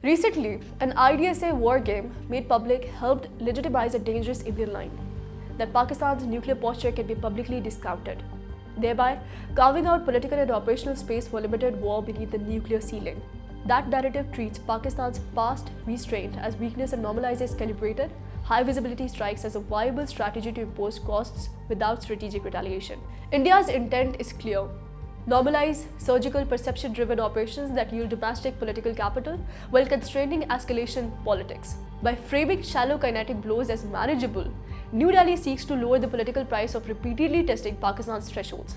Recently, an IDSA war game made public helped legitimize a dangerous Indian line that Pakistan's nuclear posture can be publicly discounted, thereby carving out political and operational space for limited war beneath the nuclear ceiling. That narrative treats Pakistan's past restraint as weakness and normalizes calibrated, high-visibility strikes as a viable strategy to impose costs without strategic retaliation. India's intent is clear. Normalize surgical perception-driven operations that yield domestic political capital while constraining escalation politics. By framing shallow kinetic blows as manageable, New Delhi seeks to lower the political price of repeatedly testing Pakistan's thresholds,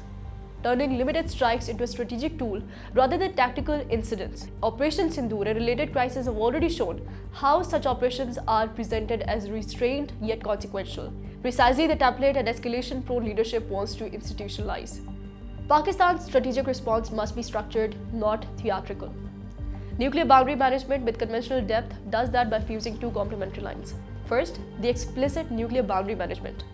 turning limited strikes into a strategic tool rather than tactical incidents. Operation Sindoor and related crises have already shown how such operations are presented as restrained yet consequential, precisely the template and escalation-prone leadership wants to institutionalize. Pakistan's strategic response must be structured, not theatrical. Nuclear boundary management with conventional depth does that by fusing two complementary lines. First, the explicit nuclear boundary management.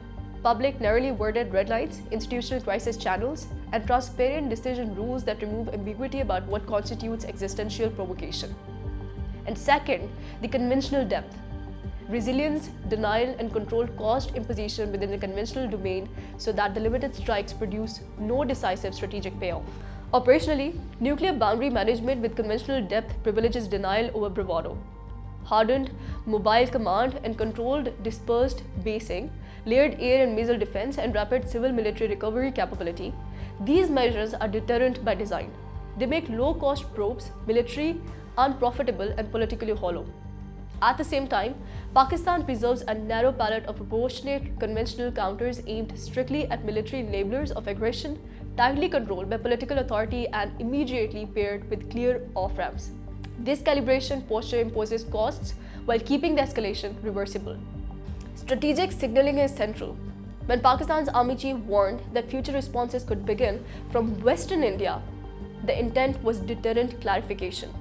Public, narrowly worded red lines, institutional crisis channels, and transparent decision rules that remove ambiguity about what constitutes existential provocation. And second, the conventional depth. Resilience, denial, and controlled cost imposition within the conventional domain so that the limited strikes produce no decisive strategic payoff. Operationally, nuclear boundary management with conventional depth privileges denial over bravado. Hardened, mobile command and controlled dispersed basing, layered air and missile defense, and rapid civil military recovery capability, these measures are deterrent by design. They make low-cost probes military, unprofitable, and politically hollow. At the same time, Pakistan preserves a narrow palette of proportionate conventional counters aimed strictly at military enablers of aggression, tightly controlled by political authority and immediately paired with clear off-ramps. This calibration posture imposes costs while keeping the escalation reversible. Strategic signaling is central. When Pakistan's army chief warned that future responses could begin from Western India, the intent was deterrent clarification.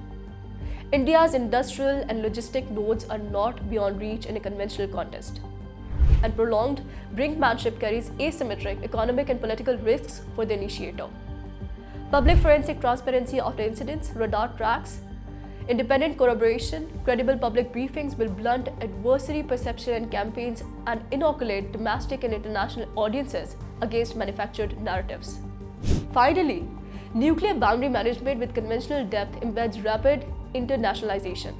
India's industrial and logistic nodes are not beyond reach in a conventional contest. And prolonged brinkmanship carries asymmetric economic and political risks for the initiator. Public forensic transparency after incidents, radar tracks, independent corroboration, credible public briefings will blunt adversary perception and campaigns and inoculate domestic and international audiences against manufactured narratives. Finally, nuclear boundary management with conventional depth embeds rapid internationalization.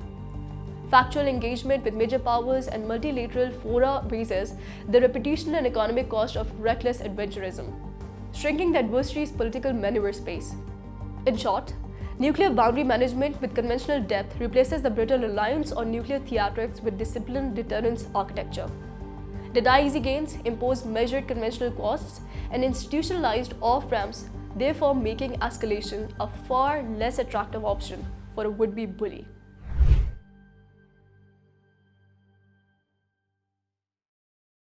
Factual engagement with major powers and multilateral fora raises the reputational and economic cost of reckless adventurism, shrinking the adversary's political maneuver space. In short, nuclear boundary management with conventional depth replaces the brittle reliance on nuclear theatrics with disciplined deterrence architecture. Deny easy gains, impose measured conventional costs, and institutionalized off-ramps, therefore making escalation a far less attractive option for a would-be bully.